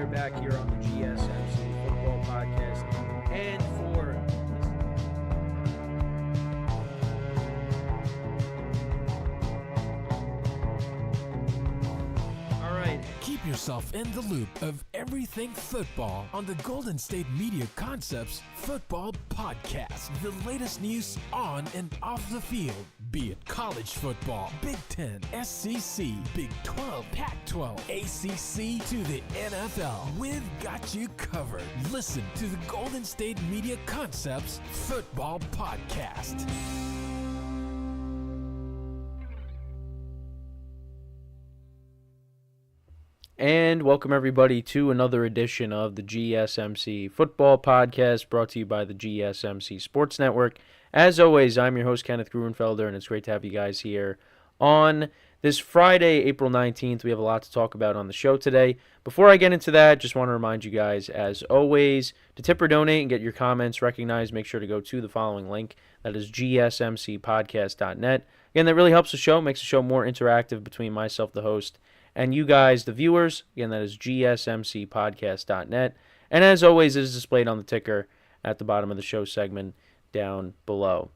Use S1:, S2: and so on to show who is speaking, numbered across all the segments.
S1: are back here on the GSMC Football Podcast. And for all right,
S2: keep yourself in the loop of everything football on the Golden State Media Concepts Football Podcast. The latest news on and off the field, be it college football, Big Ten, SEC, Big 12, Pac-12, ACC to the NFL. We've got you covered. Listen to the Golden State Media Concepts Football Podcast.
S1: And welcome everybody to another edition of the GSMC Football Podcast, brought to you by the GSMC Sports Network. As always, I'm your host, Kenneth Gruenfelder, and it's great to have you guys here on this Friday, April 19th. We have a lot to talk about on the show today. Before I get into that, just want to remind you guys, as always, to tip or donate and get your comments recognized, make sure to go to the following link. That is gsmcpodcast.net. Again, that really helps the show, makes the show more interactive between myself, the host, and you guys, the viewers. Again, that is gsmcpodcast.net. And as always, it is displayed on the ticker at the bottom of the show segment down below.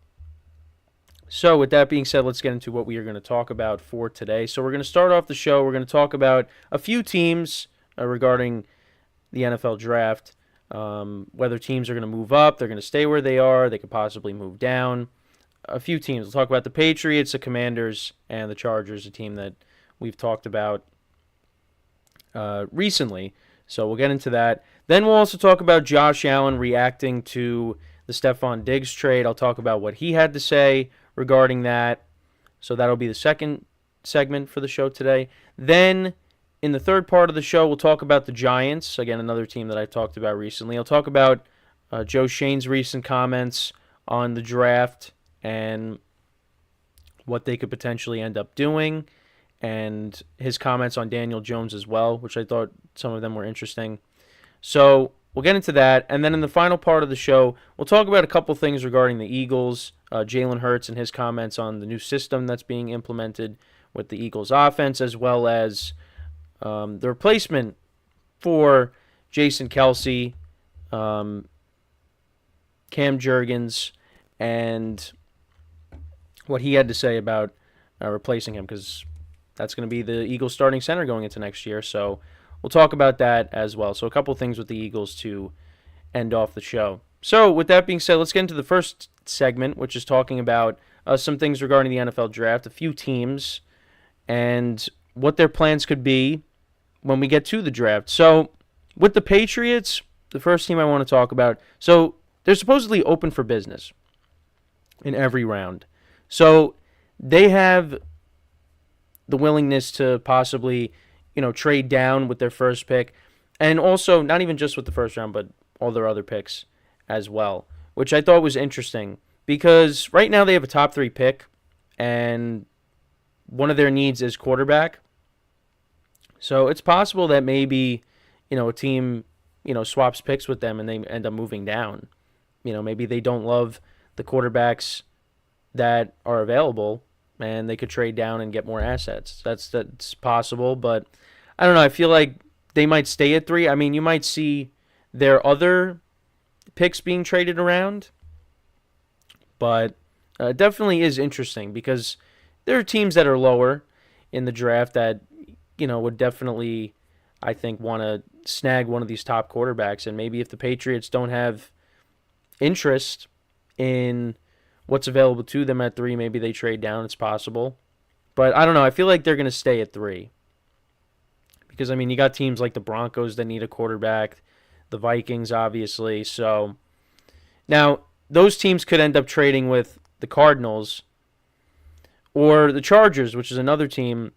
S1: So with that being said, let's get into what we are going to talk about for today. So we're going to start off the show. We're going to talk about a few teams regarding the NFL draft, whether teams are going to move up, they're going to stay where they are, they could possibly move down. A few teams. We'll talk about the Patriots, the Commanders, and the Chargers, a team that we've talked about recently. So we'll get into that. Then we'll also talk about Josh Allen reacting to the Stephon Diggs trade. I'll talk about what he had to say regarding that. So that'll be the second segment for the show today. Then in the third part of the show, we'll talk about the Giants. Again, another team that I talked about recently. I'll talk about Joe Schoen's recent comments on the draft and what they could potentially end up doing, and his comments on Daniel Jones as well, which I thought some of them were interesting. So we'll get into that. And then in the final part of the show, we'll talk about a couple things regarding the Eagles, Jalen Hurts and his comments on the new system that's being implemented with the Eagles offense, as well as the replacement for Jason Kelce, Cam Jurgens, and what he had to say about replacing him, because that's going to be the Eagles starting center going into next year. So we'll talk about that as well. So a couple things with the Eagles to end off the show. So with that being said, let's get into the first segment, which is talking about some things regarding the NFL draft, a few teams, and what their plans could be when we get to the draft. So with the Patriots, the first team I want to talk about, so they're supposedly open for business in every round. So they have the willingness to possibly, trade down with their first pick, and also not even just with the first round, but all their other picks as well, which I thought was interesting because right now they have a top 3 pick, and one of their needs is quarterback. So it's possible that maybe, a team, swaps picks with them and they end up moving down. Maybe they don't love the quarterbacks that are available, and they could trade down and get more assets. That's possible, but I don't know. I feel like they might stay at 3. I mean, you might see their other picks being traded around, but it definitely is interesting because there are teams that are lower in the draft that, would definitely, I think, want to snag one of these top quarterbacks. And maybe if the Patriots don't have interest in what's available to them at 3, maybe they trade down. It's possible. But I don't know. I feel like they're going to stay at 3. Because, you got teams like the Broncos that need a quarterback, the Vikings, obviously. So, now, those teams could end up trading with the Cardinals or the Chargers, which is another team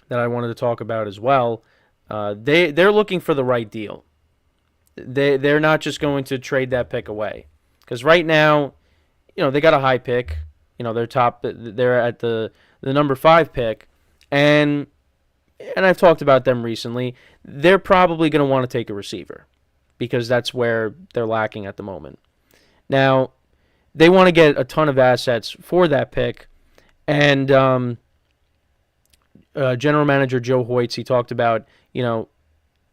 S1: that I wanted to talk about as well. They're looking for the right deal. They're not just going to trade that pick away. Because right now, they got a high pick. They're at the number 5 pick. And I've talked about them recently. They're probably going to want to take a receiver because that's where they're lacking at the moment. Now, they want to get a ton of assets for that pick. And General Manager Joe Hortiz, he talked about,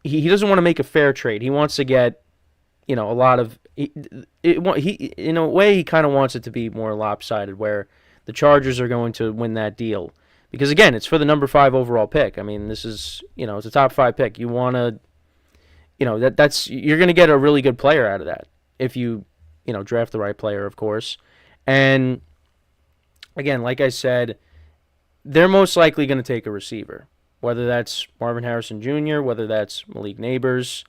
S1: he doesn't want to make a fair trade. He wants to get, a lot of he in a way he kind of wants it to be more lopsided, where the Chargers are going to win that deal. Because again, it's for the number 5 overall pick. I mean, this is, it's a top 5 pick. You want to, that's you're going to get a really good player out of that if you, draft the right player, of course. And again, like I said, they're most likely going to take a receiver, whether that's Marvin Harrison Jr., whether that's Malik Neighbors,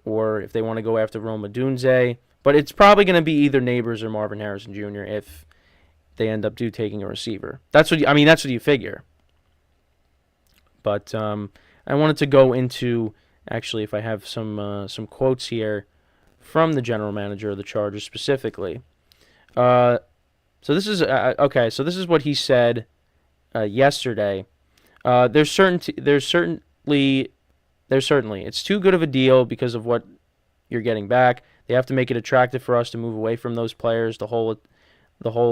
S1: or if they want to go after Rome Odunze. But it's probably going to be either Neighbors or Marvin Harrison Jr. if they end up taking a receiver. That's what you figure. But I wanted to go into, actually, if I have some quotes here from the general manager of the Chargers specifically. So this is okay. So this is what he said yesterday. There's certainly it's too good of a deal because of what you're getting back. They have to make it attractive for us to move away from those players. The whole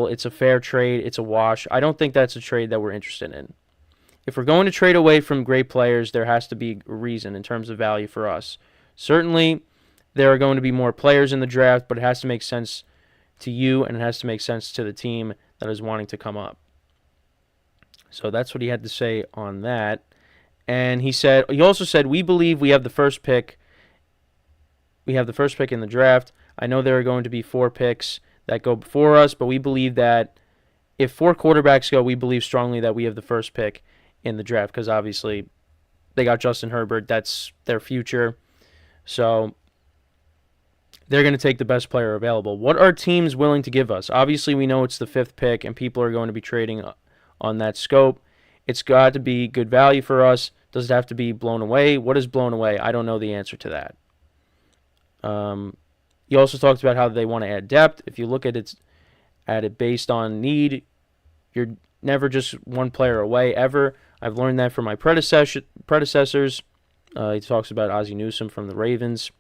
S1: it's a fair trade. It's a wash. I don't think that's a trade that we're interested in. If we're going to trade away from great players, there has to be a reason in terms of value for us. Certainly, there are going to be more players in the draft, but it has to make sense to you, and it has to make sense to the team that is wanting to come up. So that's what he had to say on that. And he also said, we believe we have the first pick. We have the first pick in the draft. I know there are going to be 4 picks that go before us, but we believe that if 4 quarterbacks go, we believe strongly that we have the first pick in the draft, because obviously they got Justin Herbert. That's their future. So they're going to take the best player available. What are teams willing to give us? Obviously, we know it's the 5th pick, and people are going to be trading on that scope. It's got to be good value for us. Does it have to be blown away? What is blown away? I don't know the answer to that. He also talked about how they want to add depth. If you look at it based on need, you're never just one player away ever. I've learned that from my predecessors. He talks about Ozzie Newsome from the Ravens.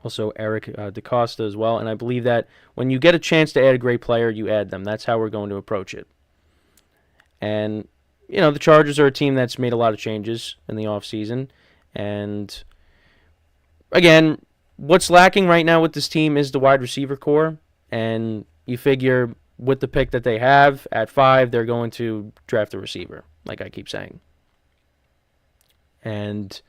S1: Also Eric DeCosta as well. And I believe that when you get a chance to add a great player, you add them. That's how we're going to approach it. And, the Chargers are a team that's made a lot of changes in the offseason. And, again, what's lacking right now with this team is the wide receiver core. And you figure with the pick that they have at 5, they're going to draft a receiver, like I keep saying. And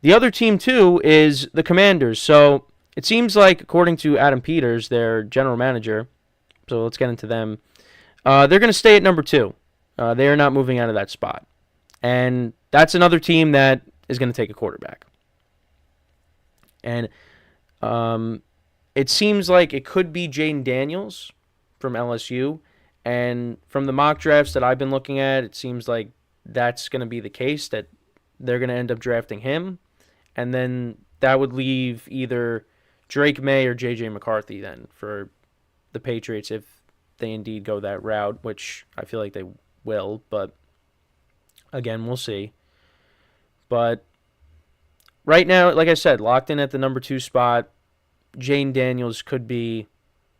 S1: the other team, too, is the Commanders. So it seems like, according to Adam Peters, their general manager, so let's get into them, they're going to stay at number 2. They are not moving out of that spot. And that's another team that is going to take a quarterback. And it seems like it could be Jaden Daniels from LSU. And from the mock drafts that I've been looking at, it seems like that's going to be the case, that they're going to end up drafting him. And then that would leave either Drake May or J.J. McCarthy then for the Patriots if they indeed go that route, which I feel like they will. But, again, we'll see. But right now, like I said, locked in at the number 2 spot, Jane Daniels could be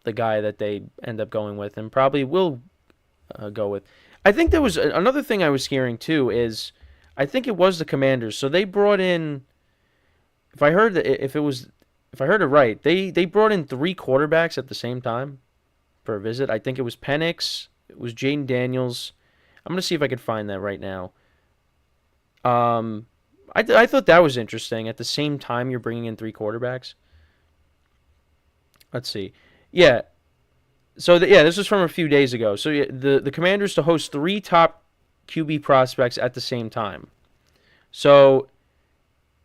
S1: the guy that they end up going with and probably will go with. I think there was another thing I was hearing, too, is I think it was the Commanders. So they brought in, if I heard it right, they brought in 3 quarterbacks at the same time for a visit. I think it was Penix, it was Jaden Daniels. I'm going to see if I could find that right now. I thought that was interesting. At the same time, you're bringing in 3 quarterbacks. Let's see. Yeah. So, this was from a few days ago. So, the Commanders to host 3 top QB prospects at the same time. So,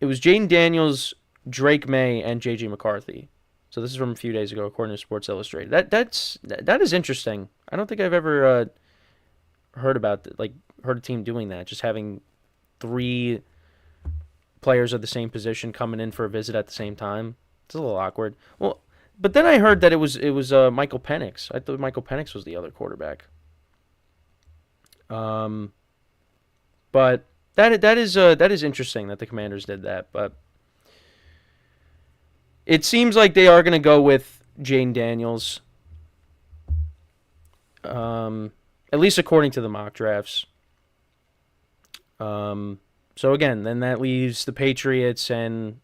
S1: it was Jaden Daniels, Drake May, and J.J. McCarthy. So, this is from a few days ago, according to Sports Illustrated. That is interesting. I don't think I've ever heard a team doing that, just having 3 players of the same position coming in for a visit at the same time. It's a little awkward. Well, but then I heard that it was Michael Penix. I thought Michael Penix was the other quarterback. But that is interesting that the Commanders did that. But it seems like they are going to go with Jane Daniels. At least according to the mock drafts. So again, then that leaves the Patriots and,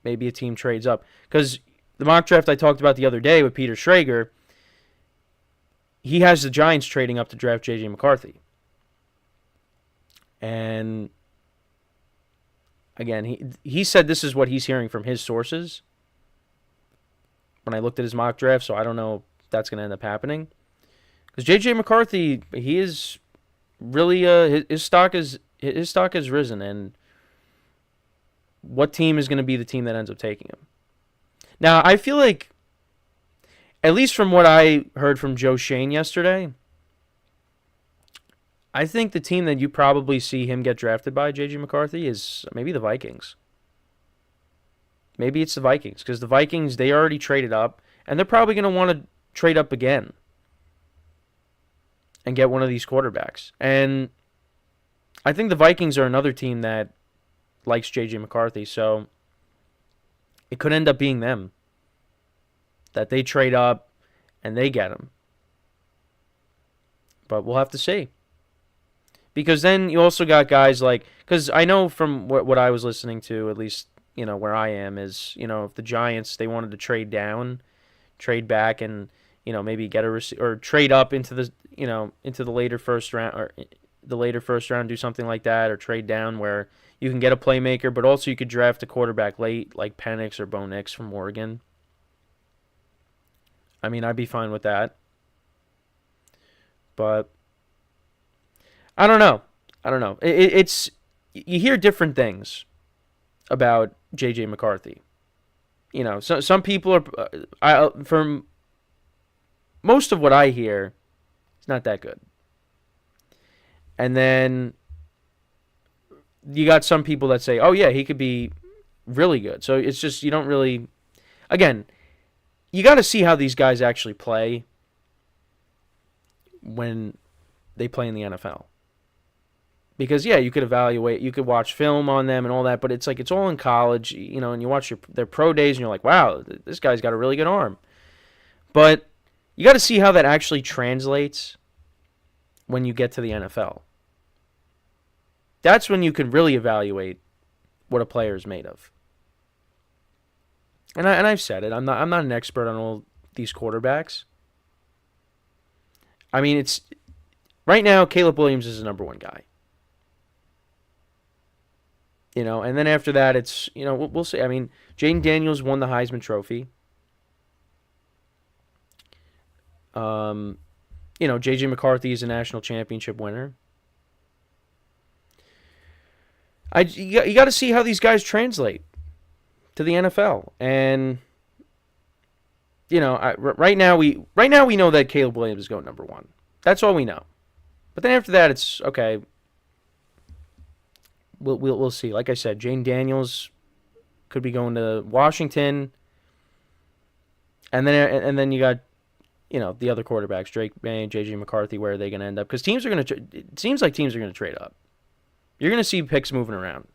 S1: maybe a team trades up. Because the mock draft I talked about the other day with Peter Schrager, he has the Giants trading up to draft J.J. McCarthy. And again, he said this is what he's hearing from his sources when I looked at his mock draft, so I don't know if that's going to end up happening. Because J.J. McCarthy, he is really, his stock has risen, and what team is going to be the team that ends up taking him? Now, I feel like, at least from what I heard from Joe Shane yesterday, I think the team that you probably see him get drafted by, J.J. McCarthy, is maybe the Vikings. Maybe it's the Vikings, because the Vikings, they already traded up, and they're probably going to want to trade up again and get one of these quarterbacks. And I think the Vikings are another team that likes J.J. McCarthy, so it could end up being them, that they trade up and they get him. But we'll have to see. Because then you also got guys like, because I know from what I was listening to, at least, where I am, is, if the Giants, they wanted to trade down, trade back, and, maybe get or trade up into the, into the later first round, or the later first round, do something like that, or trade down where you can get a playmaker, but also you could draft a quarterback late, like Penix or Bo Nix from Oregon. I mean, I'd be fine with that. But I don't know. It's you hear different things about J.J. McCarthy. So some people are, from most of what I hear, it's not that good. And then you got some people that say, oh yeah, he could be really good. So it's just, you don't really, again, you got to see how these guys actually play when they play in the NFL. Because, yeah, you could evaluate, you could watch film on them and all that, but it's like it's all in college, and you watch their pro days and you're like, wow, this guy's got a really good arm. But you got to see how that actually translates when you get to the NFL. That's when you can really evaluate what a player is made of. And I've said it, I'm not an expert on all these quarterbacks. I mean, it's right now Caleb Williams is the number one guy. And then after that, it's, we'll see. I mean, Jaden Daniels won the Heisman Trophy. J.J. McCarthy is a national championship winner. You got to see how these guys translate to the NFL. And, right now we know that Caleb Williams is going number one. That's all we know. But then after that, it's, okay, We'll see. Like I said, Jane Daniels could be going to Washington, and then you got, the other quarterbacks, Drake May and J.J. McCarthy. Where are they going to end up? Because teams are going to. It seems like teams are going to trade up. You're going to see picks moving around.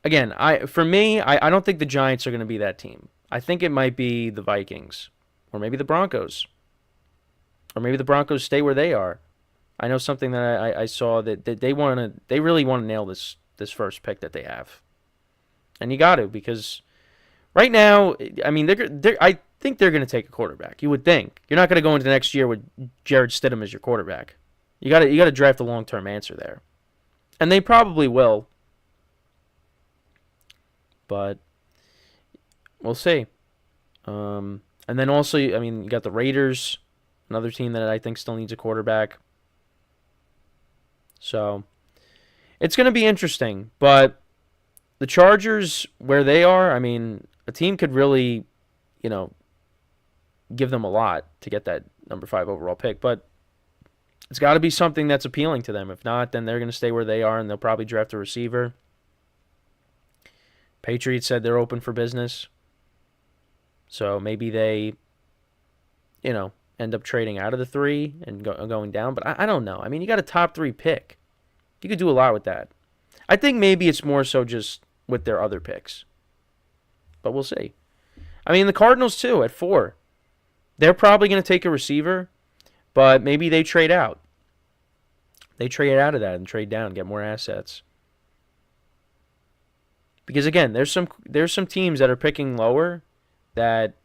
S1: Again, I don't think the Giants are going to be that team. I think it might be the Vikings, or maybe the Broncos, or maybe the Broncos stay where they are. I know something that I saw that they really want to nail this first pick that they have, and you got to, because right now, I mean, I think they're going to take a quarterback. You would think you're not going to go into the next year with Jared Stidham as your quarterback. You got to draft a long-term answer there, and they probably will, but we'll see. And then also, I mean, you got the Raiders, another team that I think still needs a quarterback. So it's going to be interesting, but the Chargers, where they are, I mean, a team could really, give them a lot to get that number 5 overall pick, but it's got to be something that's appealing to them. If not, then they're going to stay where they are, and they'll probably draft a receiver. Patriots said they're open for business, so maybe they, end up trading out of the 3 and going down. But I don't know. I mean, you got a top 3 pick. You could do a lot with that. I think maybe it's more so just with their other picks. But we'll see. I mean, the Cardinals, too, at 4. They're probably going to take a receiver, but maybe they trade out. they trade out of that and trade down, get more assets. Because again, there's some teams that are picking lower that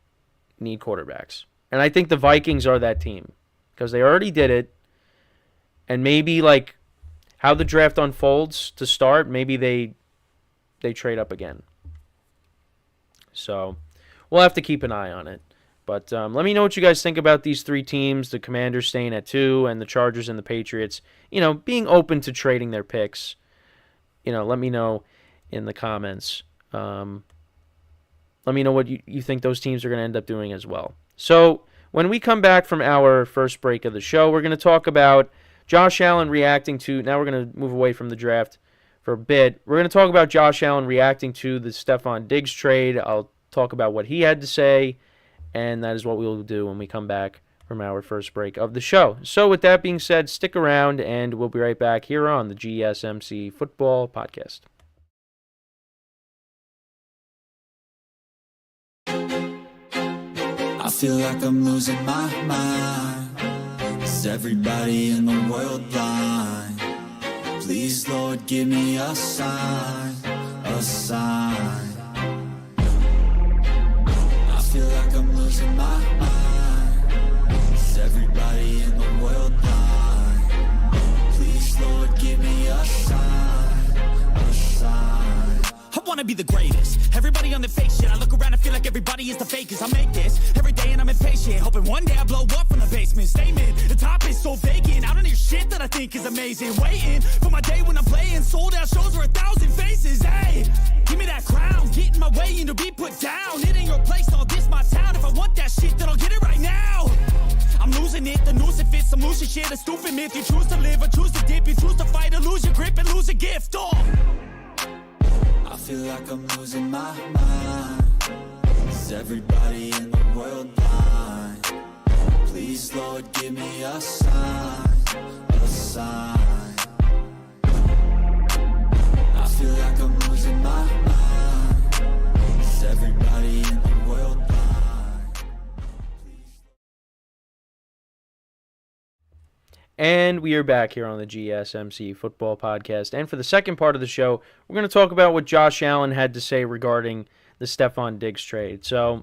S1: need quarterbacks. And I think the Vikings are that team because they already did it. And maybe like how the draft unfolds to start, maybe they trade up again. So we'll have to keep an eye on it. But let me know what you guys think about these three teams, the Commanders staying at 2 and the Chargers and the Patriots, being open to trading their picks. Let me know in the comments. Let me know what you think those teams are going to end up doing as well. So when we come back from our first break of the show, we're going to talk about Josh Allen reacting to, now we're going to move away from the draft for a bit. We're going to talk about Josh Allen reacting to the Stefon Diggs trade. I'll talk about what he had to say, and that is what we will do when we come back from our first break of the show. So with that being said, stick around, and we'll be right back here on the GSMC Football Podcast.
S3: I feel like I'm losing my mind. Is everybody in the world blind? Please, Lord, give me a sign, a sign. I feel like I'm losing my mind. Is everybody in the world blind? Please, Lord, give me a sign, a sign.
S4: I wanna be the greatest. Everybody on the fake shit. I look around and feel like everybody is the fakest. I make this every day and I'm impatient, hoping one day I blow up from the basement. Statement, the top is so vacant. I don't hear shit that I think is amazing. Waiting for my day when I'm playing sold out shows where 1,000 faces. Hey, give me that crown, get in my way and to be put down. It ain't your place, all this my town. If I want that shit, then I'll get it right now. I'm losing it, the noose it fits. I'm losing shit, a stupid myth. You choose to live or choose to dip. You choose to fight or lose your grip and lose a gift.
S3: I feel like I'm losing my mind. Is everybody in the world blind? Please, Lord, give me a sign, a sign. I feel like I'm losing my mind. Is everybody in the world blind?
S1: And we are back here on the GSMC Football Podcast. And for the second part of the show, we're going to talk about what Josh Allen had to say regarding the Stefon Diggs trade. So,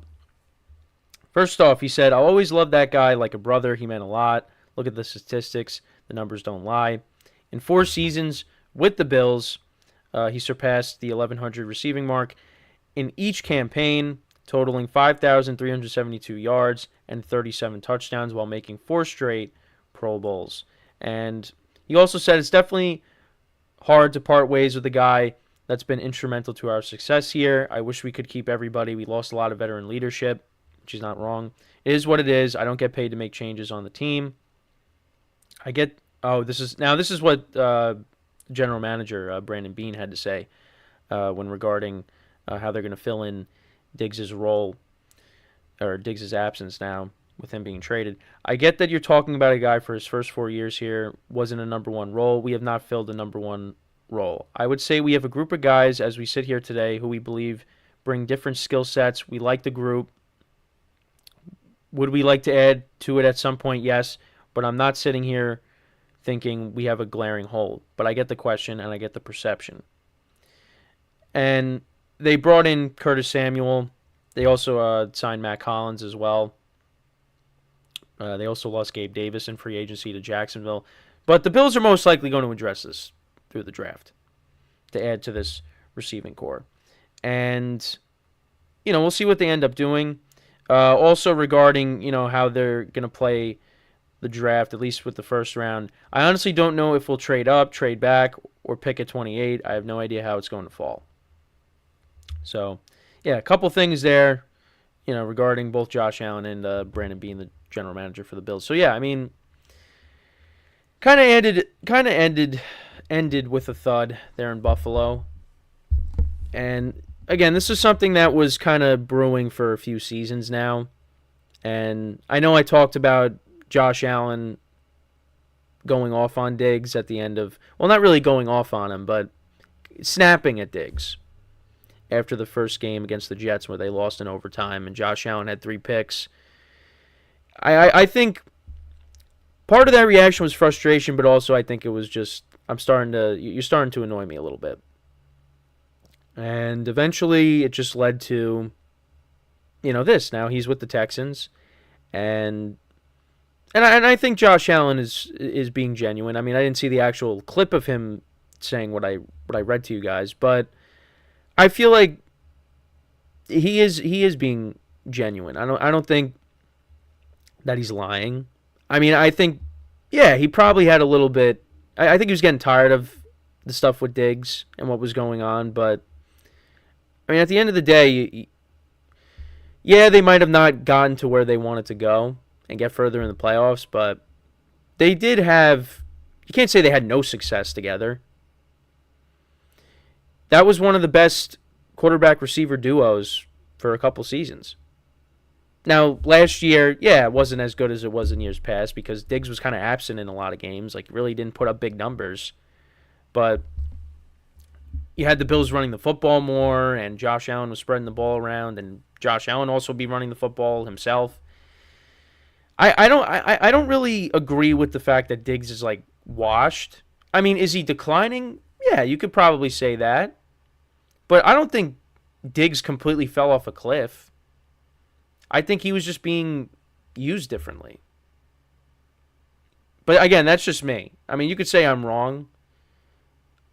S1: first off, he said, "I'll always love that guy like a brother. He meant a lot. Look at the statistics. The numbers don't lie. In 4 seasons with the Bills, he surpassed the 1,100 receiving mark in each campaign, totaling 5,372 yards and 37 touchdowns while making 4 straight Pro Bowls." And he also said it's definitely hard to part ways with a guy that's been instrumental to our success here. I wish we could keep everybody. We lost a lot of veteran leadership, which is not wrong. It is what it is. I don't get paid to make changes on the team. This is what general manager Brandon Beane had to say when regarding how they're going to fill in Diggs' role or Diggs' absence now with him being traded. I get that you're talking about a guy for his first 4 years here, wasn't a number one role. We have not filled a number one role. I would say we have a group of guys as we sit here today who we believe bring different skill sets. We like the group. Would we like to add to it at some point? Yes, but I'm not sitting here thinking we have a glaring hole. But I get the question and I get the perception. And they brought in Curtis Samuel. They also signed Matt Collins as well. They also lost Gabe Davis in free agency to Jacksonville. But the Bills are most likely going to address this through the draft to add to this receiving core. And, we'll see what they end up doing. Also regarding, how they're going to play the draft, at least with the first round. I honestly don't know if we'll trade up, trade back, or pick at 28. I have no idea how it's going to fall. So, yeah, a couple things there, regarding both Josh Allen and Brandon Beane, the general manager for the Bills. So, yeah, I mean, kind of ended with a thud there in Buffalo. And, again, this is something that was kind of brewing for a few seasons now. And I know I talked about Josh Allen going off on Diggs at the end of, well, not really going off on him, but snapping at Diggs after the first game against the Jets where they lost in overtime and Josh Allen had 3 picks. I think part of that reaction was frustration, but also I think it was just you're starting to annoy me a little bit. And eventually it just led to, this. Now he's with the Texans, and I think Josh Allen is being genuine. I mean, I didn't see the actual clip of him saying what I read to you guys, but I feel like he is being genuine. I don't think that he's lying. I mean, I think, yeah, he probably had a little bit. I think he was getting tired of the stuff with Diggs and what was going on, but I mean, at the end of the day, yeah, they might have not gotten to where they wanted to go and get further in the playoffs, but they did have, you can't say they had no success together. That was one of the best quarterback-receiver duos for a couple seasons. Now, last year, yeah, it wasn't as good as it was in years past because Diggs was kind of absent in a lot of games. Like, really didn't put up big numbers. But you had the Bills running the football more, and Josh Allen was spreading the ball around, and Josh Allen also be running the football himself. I don't really agree with the fact that Diggs is, like, washed. I mean, is he declining? Yeah, you could probably say that. But I don't think Diggs completely fell off a cliff. I think he was just being used differently. But again, that's just me. I mean, you could say I'm wrong.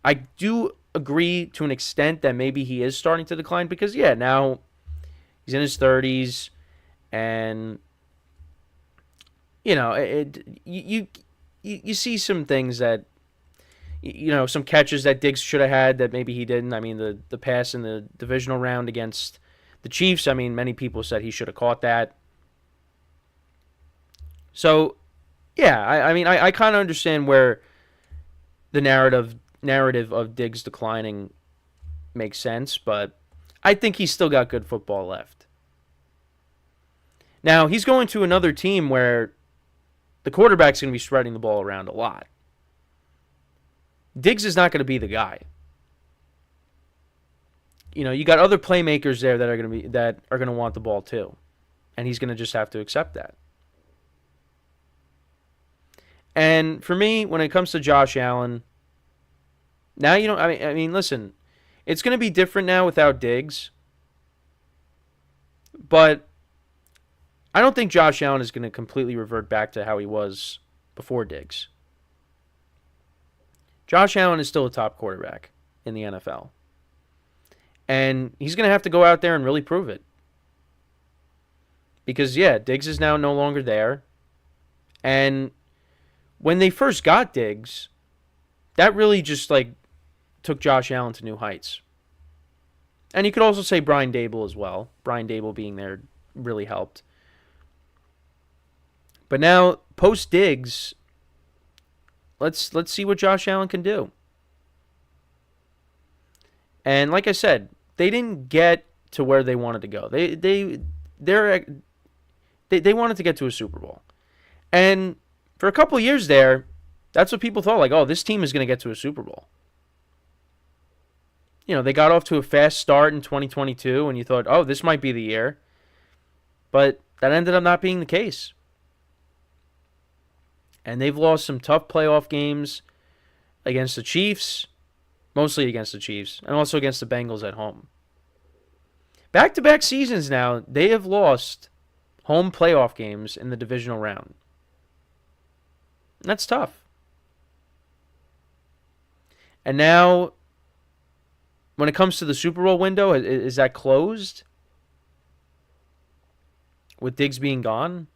S1: I do agree to an extent that maybe he is starting to decline because, yeah, now he's in his 30s and, you see some things that, some catches that Diggs should have had that maybe he didn't. I mean, the pass in the divisional round against the Chiefs, I mean, many people said he should have caught that. So, yeah, I kind of understand where the narrative of Diggs declining makes sense, but I think he's still got good football left. Now, he's going to another team where the quarterback's going to be spreading the ball around a lot. Diggs is not going to be the guy. You got other playmakers there that are going to want the ball too, and he's going to just have to accept that. And for me, when it comes to Josh Allen, now I mean, listen, it's going to be different now without Diggs, but I don't think Josh Allen is going to completely revert back to how he was before Diggs. Josh Allen is still a top quarterback in the NFL. And he's going to have to go out there and really prove it. Because, yeah, Diggs is now no longer there. And when they first got Diggs, that really just, took Josh Allen to new heights. And you could also say Brian Dable as well. Brian Dable being there really helped. But now, post-Diggs, let's see what Josh Allen can do. And like I said, they didn't get to where they wanted to go. They wanted to get to a Super Bowl. And for a couple of years there, that's what people thought, oh, this team is going to get to a Super Bowl. They got off to a fast start in 2022, and you thought, oh, this might be the year. But that ended up not being the case. And they've lost some tough playoff games against the Chiefs, mostly against the Chiefs, and also against the Bengals at home. Back-to-back seasons now, they have lost home playoff games in the divisional round. And that's tough. And now, when it comes to the Super Bowl window, is that closed? With Diggs being gone?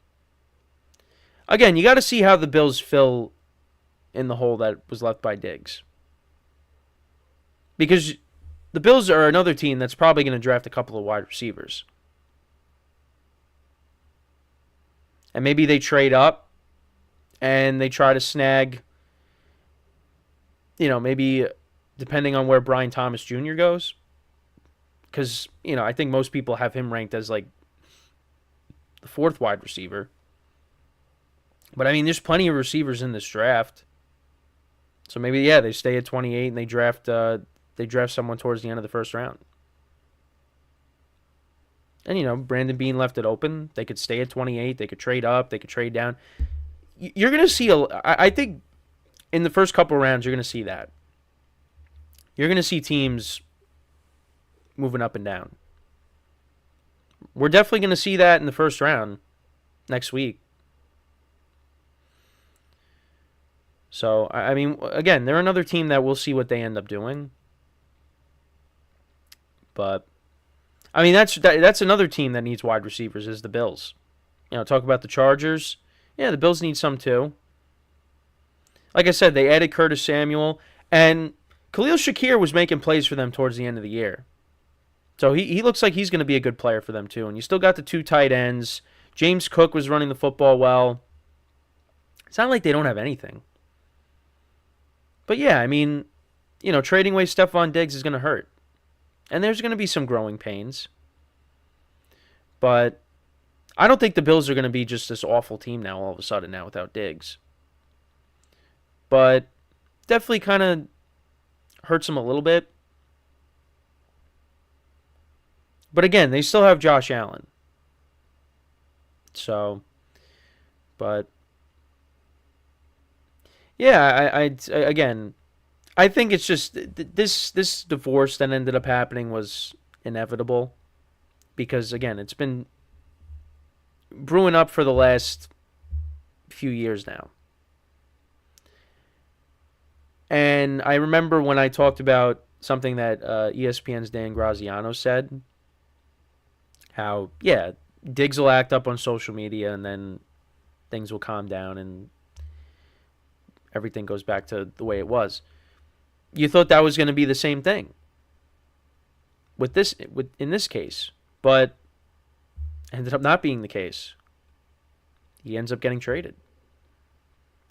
S1: Again, you got to see how the Bills fill in the hole that was left by Diggs. Because the Bills are another team that's probably going to draft a couple of wide receivers. And maybe they trade up and they try to snag, maybe depending on where Brian Thomas Jr. goes. Because, I think most people have him ranked as the fourth wide receiver. But, I mean, there's plenty of receivers in this draft. So maybe, yeah, they stay at 28 and they draft someone towards the end of the first round. And, Brandon Beane left it open. They could stay at 28. They could trade up. They could trade down. you're going to see I think in the first couple rounds you're going to see that. You're going to see teams moving up and down. We're definitely going to see that in the first round next week. So, I mean, again, they're another team that we'll see what they end up doing. But, I mean, that's another team that needs wide receivers is the Bills. Talk about the Chargers. Yeah, the Bills need some too. Like I said, they added Curtis Samuel. And Khalil Shakir was making plays for them towards the end of the year. So he looks like he's going to be a good player for them too. And you still got the 2 tight ends. James Cook was running the football well. It's not like they don't have anything. But yeah, I mean, trading away Stephon Diggs is going to hurt. And there's going to be some growing pains. But I don't think the Bills are going to be just this awful team now all of a sudden now without Diggs. But definitely kind of hurts them a little bit. But again, they still have Josh Allen. So, but yeah, I think it's just this divorce that ended up happening was inevitable because again, it's been brewing up for the last few years now. And I remember when I talked about something that ESPN's Dan Graziano said, how, yeah, Diggs will act up on social media and then things will calm down and everything goes back to the way it was. You thought that was going to be the same thing in this case, but ended up not being the case. He ends up getting traded.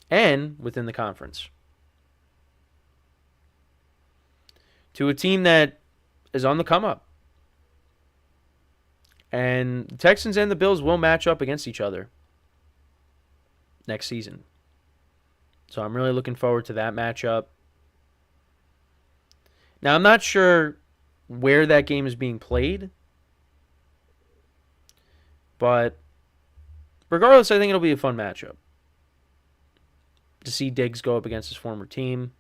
S1: And within the conference. To a team that is on the come up. And the Texans and the Bills will match up against each other next season. So I'm really looking forward to that matchup. Now, I'm not sure where that game is being played. But regardless, I think it'll be a fun matchup. To see Diggs go up against his former team.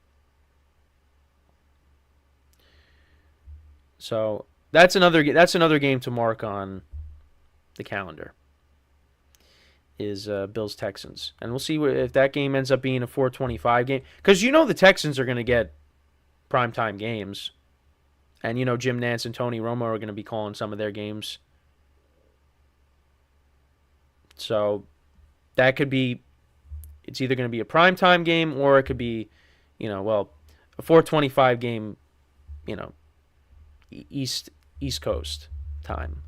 S1: So that's another game to mark on the calendar. Is Bills Texans, and we'll see if that game ends up being a 4:25 game because the Texans are going to get primetime games, and Jim Nantz and Tony Romo are going to be calling some of their games. So that could be. It's either going to be a primetime game or it could be, a 4:25 game. East Coast time.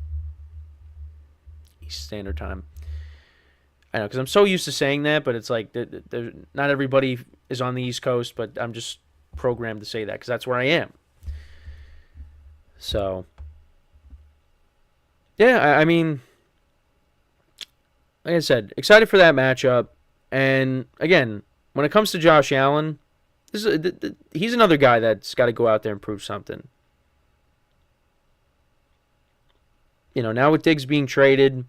S1: East Standard Time. I know, because I'm so used to saying that, but it's like not everybody is on the East Coast, but I'm just programmed to say that because that's where I am. So, yeah, I mean, like I said, excited for that matchup. And, again, when it comes to Josh Allen, he's another guy that's got to go out there and prove something. Now with Diggs being traded,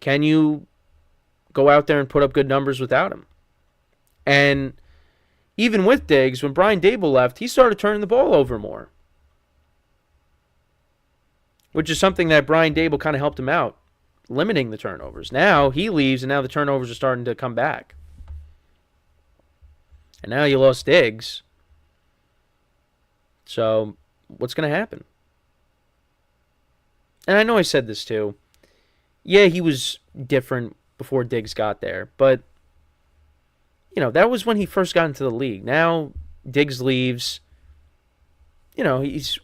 S1: can you go out there and put up good numbers without him? And even with Diggs, when Brian Daboll left, he started turning the ball over more. Which is something that Brian Daboll kind of helped him out, limiting the turnovers. Now he leaves, and now the turnovers are starting to come back. And now you lost Diggs. So what's going to happen? And I know I said this too. Yeah, he was different before Diggs got there. But, that was when he first got into the league. Now, Diggs leaves. His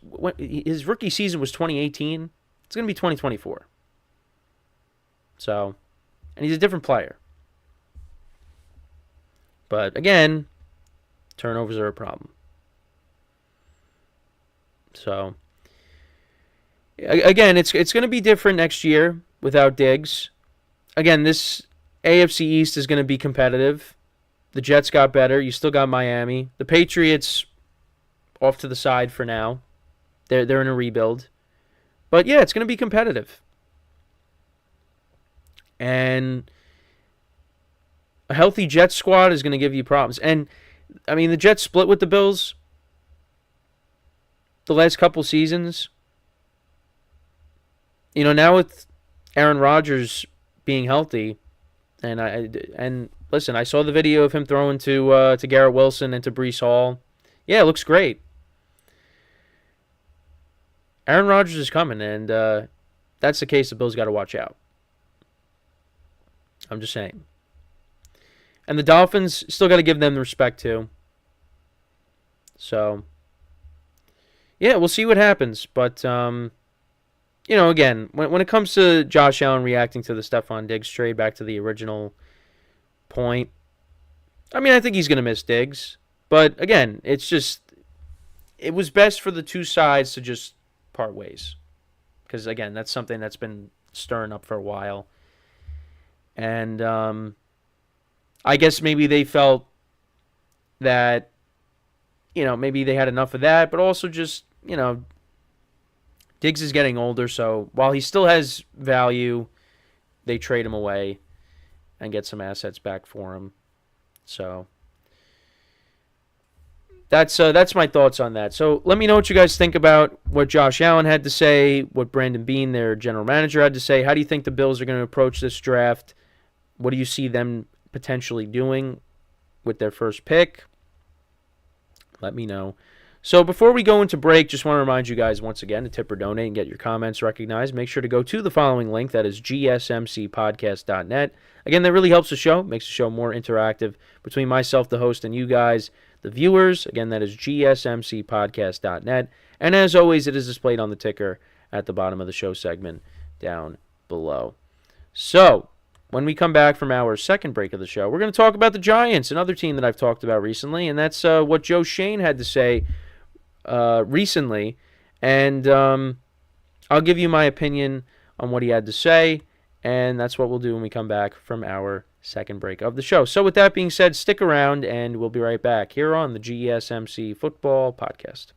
S1: rookie season was 2018. It's going to be 2024. So, and he's a different player. But, again, turnovers are a problem. So, again, it's going to be different next year without Diggs. Again, this AFC East is going to be competitive. The Jets got better. You still got Miami. The Patriots off to the side for now. They're in a rebuild. But yeah, it's going to be competitive. And A healthy Jets squad is going to give you problems. And, I mean, the Jets split with the Bills the last couple seasons. You know, now with Aaron Rodgers being healthy, and listen, I saw the video of him throwing to Garrett Wilson and to Breece Hall. Yeah, it looks great. Aaron Rodgers is coming, and that's the case the Bills got to watch out. I'm just saying. And the Dolphins, still got to give them the respect, too. So, yeah, we'll see what happens. But, you know, again, when it comes to Josh Allen reacting to the Stephon Diggs trade, back to the original point, I mean, I think he's going to miss Diggs. But, again, it's just, it was best for the two sides to just part ways. Because, again, that's something that's been stirring up for a while. And I guess maybe they felt that, you know, maybe they had enough of that. But also just, you know, Diggs is getting older. So while he still has value, they trade him away and get some assets back for him. So that's my thoughts on that. So let me know what you guys think about what Josh Allen had to say, what Brandon Beane, their general manager, had to say. How do you think the Bills are going to approach this draft? What do you see them potentially doing with their first pick? Let me know. So before we go into break, just want to remind you guys once again to tip or donate and get your comments recognized. Make sure to go to the following link. That is GSMCpodcast.net. Again, that really helps the show, makes the show more interactive between myself, the host, and you guys, the viewers. Again, that is GSMCpodcast.net. And as always, it is displayed on the ticker at the bottom of the show segment down below. So, when we come back from our second break of the show, we're going to talk about the Giants, another team that I've talked about recently, and that's what Joe Schoen had to say recently. And I'll give you my opinion on what he had to say, and that's what we'll do when we come back from our second break of the show. So with that being said, stick around, and we'll be right back here on the GSMC Football Podcast.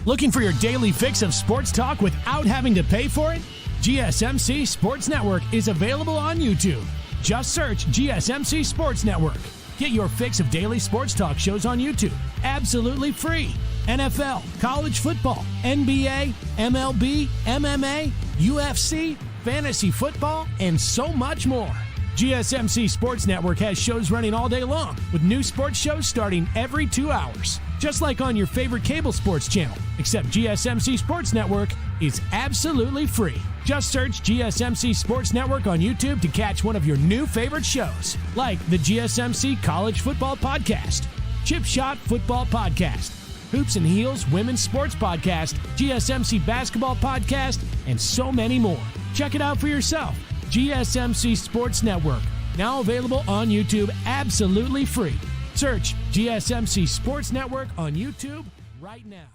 S2: Looking for your daily fix of sports talk without having to pay for it? GSMC Sports Network is available on YouTube. Just search GSMC Sports Network. Get your fix of daily sports talk shows on YouTube, absolutely free. NFL, college football, NBA, MLB, MMA, UFC, fantasy football, and so much more. GSMC Sports Network has shows running all day long, with new sports shows starting every 2 hours. Just like on your favorite cable sports channel, except GSMC Sports Network is absolutely free. Just search GSMC Sports Network on YouTube to catch one of your new favorite shows, like the GSMC College Football Podcast, Chip Shot Football Podcast, Hoops and Heels Women's Sports Podcast, GSMC Basketball Podcast, and so many more. Check it out for yourself. GSMC Sports Network, now available on YouTube absolutely free. Search GSMC Sports Network on YouTube right now.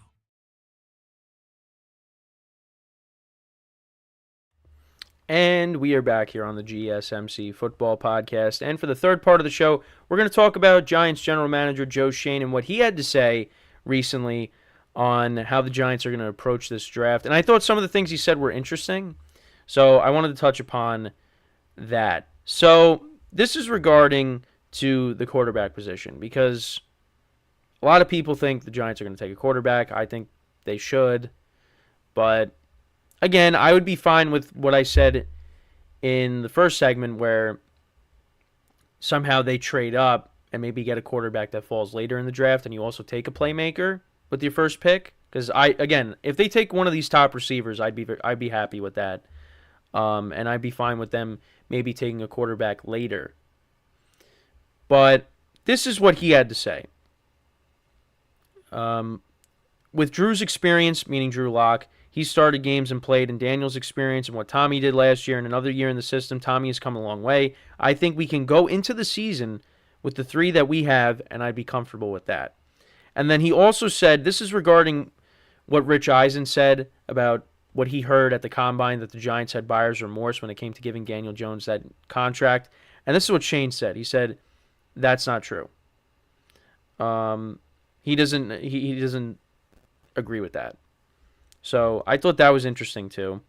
S1: And we are back here on the GSMC Football Podcast. And for the third part of the show, we're going to talk about Giants general manager Joe Schoen and what he had to say recently on how the Giants are going to approach this draft. And I thought some of the things he said were interesting, so I wanted to touch upon that. So this is regarding to the quarterback position, because a lot of people think the Giants are going to take a quarterback. I think they should. But again, I would be fine with what I said in the first segment, where somehow they trade up and maybe get a quarterback that falls later in the draft, and you also take a playmaker with your first pick. Because if they take one of these top receivers, I'd be happy with that, and I'd be fine with them maybe taking a quarterback later. But this is what he had to say. With Drew's experience, meaning Drew Lock, he started games and played, in Daniel's experience and what Tommy did last year and another year in the system, Tommy has come a long way. I think we can go into the season with the three that we have, and I'd be comfortable with that. And then he also said, this is regarding what Rich Eisen said about what he heard at the Combine, that the Giants had buyer's remorse when it came to giving Daniel Jones that contract. And this is what Schoen said. He said, that's not true. He doesn't agree with that. So I thought that was interesting too.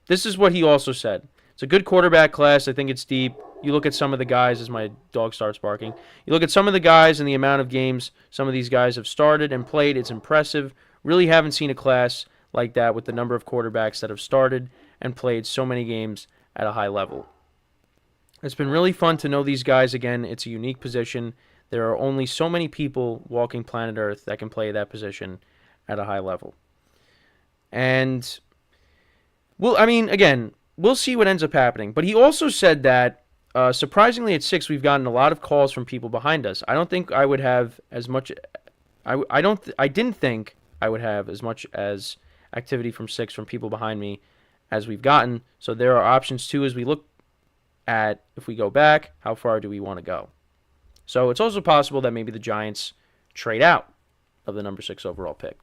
S1: this is what he also said. It's a good quarterback class. I think it's deep. You look at some of the guys, as my dog starts barking. You look at some of the guys and the amount of games some of these guys have started and played. It's impressive. Really haven't seen a class like that with the number of quarterbacks that have started and played so many games at a high level. It's been really fun to know these guys again. It's a unique position. There are only so many people walking planet Earth that can play that position at a high level. And, again, we'll see what ends up happening. But he also said that, surprisingly at 6, we've gotten a lot of calls from people behind us. I don't think I would have as much. I didn't think I would have as much as activity from 6 from people behind me as we've gotten. So there are options too as we look at, if we go back, how far do we want to go? So it's also possible that maybe the Giants trade out of the number 6 overall pick.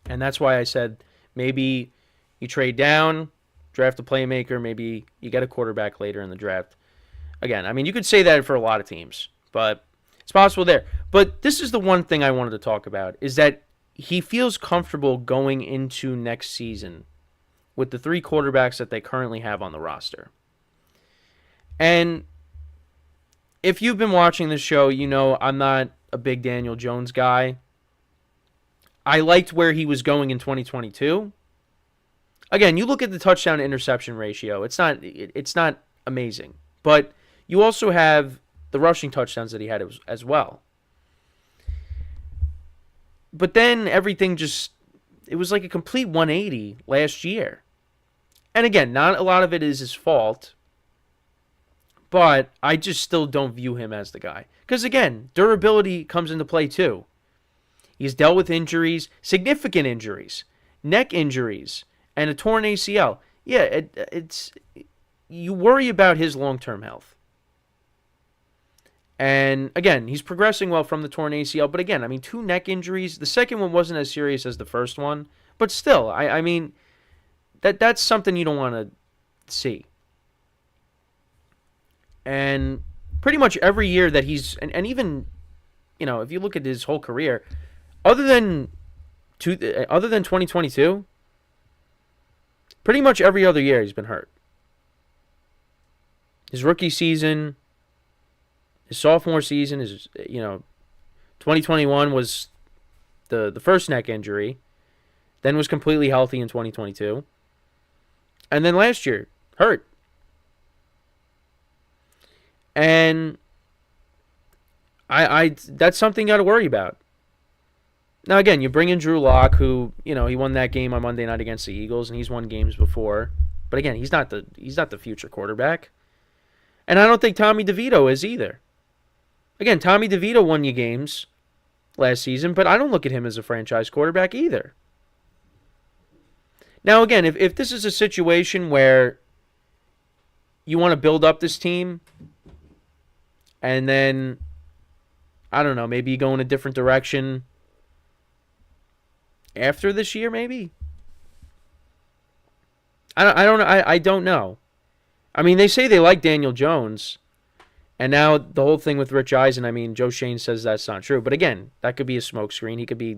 S1: And that's why I said maybe you trade down, draft a playmaker, maybe you get a quarterback later in the draft. Again, you could say that for a lot of teams, but it's possible there. But this is the one thing I wanted to talk about, is that he feels comfortable going into next season with the 3 quarterbacks that they currently have on the roster. And if you've been watching this show, you know I'm not a big Daniel Jones guy. I liked where he was going in 2022. Again, you look at the touchdown to interception ratio. It's not amazing. But you also have the rushing touchdowns that he had as well. But then everything it was like a complete 180 last year. And again, not a lot of it is his fault. But I just still don't view him as the guy. Because again, durability comes into play too. He's dealt with injuries, significant injuries, neck injuries, and a torn ACL. Yeah, it's you worry about his long-term health. And again, he's progressing well from the torn ACL. But again, 2 neck injuries. The second one wasn't as serious as the first one. But still, that's something you don't want to see. And pretty much every year that he's, and even, if you look at his whole career, other than 2022, pretty much every other year he's been hurt. His rookie season, his sophomore season, 2021 was the first neck injury, then was completely healthy in 2022, and then last year, hurt. And I that's something you got to worry about. Now, again, you bring in Drew Lock, who, he won that game on Monday night against the Eagles, and he's won games before. But again, he's not the future quarterback. And I don't think Tommy DeVito is either. Again, Tommy DeVito won you games last season, but I don't look at him as a franchise quarterback either. Now, again, if this is a situation where you want to build up this team, and then, I don't know, maybe you go in a different direction after this year, maybe? I don't know. They say they like Daniel Jones, and now the whole thing with Rich Eisen, Joe Shane says that's not true. But again, that could be a smokescreen. He could be,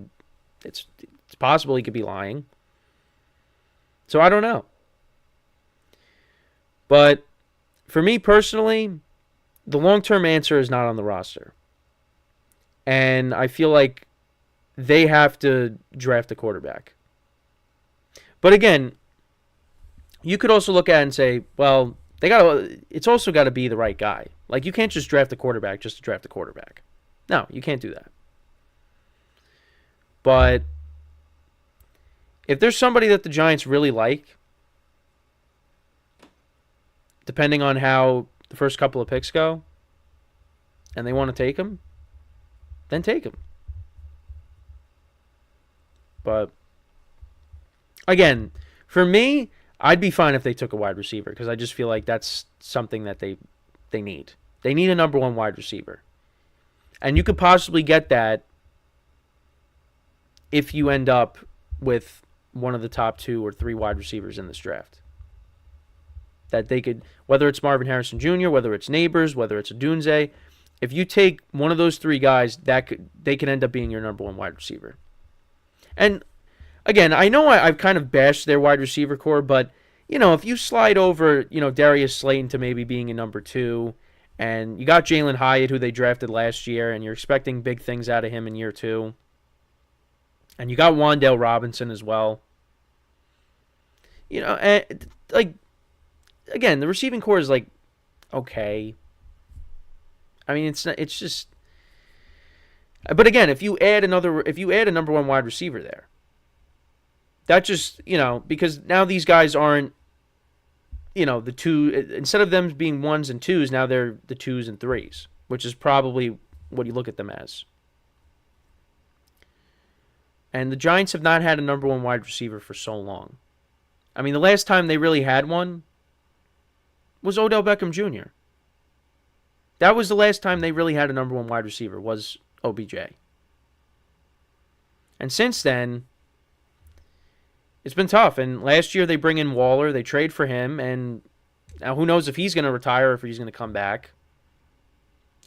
S1: it's possible he could be lying. So I don't know. But for me personally, the long-term answer is not on the roster. And I feel like they have to draft a quarterback. But again, you could also look at it and say, well, it's also got to be the right guy. Like, you can't just draft a quarterback just to draft a quarterback. No, you can't do that. But if there's somebody that the Giants really like, depending on how the first couple of picks go, and they want to take him, then take him. But again, for me, I'd be fine if they took a wide receiver, because I just feel like that's something that they need. They need a number 1 wide receiver. And you could possibly get that if you end up with one of the top 2 or 3 wide receivers in this draft. That they could, whether it's Marvin Harrison Jr., whether it's Neighbors, whether it's Odunze, if you take one of those 3 guys, they can end up being your number 1 wide receiver. And again, I know I've kind of bashed their wide receiver core, but if you slide over, Darius Slayton to maybe being a number 2, and you got Jalen Hyatt, who they drafted last year, and you're expecting big things out of him in year 2, and you got Wan'Dale Robinson as well. And, again, the receiving core is okay. I mean, it's just. But again, if you add a number 1 wide receiver there, that just, because now these guys aren't, the two, instead of them being 1s and 2s, now they're the 2s and 3s, which is probably what you look at them as. And the Giants have not had a number 1 wide receiver for so long. I mean, the last time they really had one was Odell Beckham Jr. That was the last time they really had a number 1 wide receiver, was OBJ. And since then, it's been tough. And last year they bring in Waller, they trade for him, and now who knows if he's going to retire or if he's going to come back.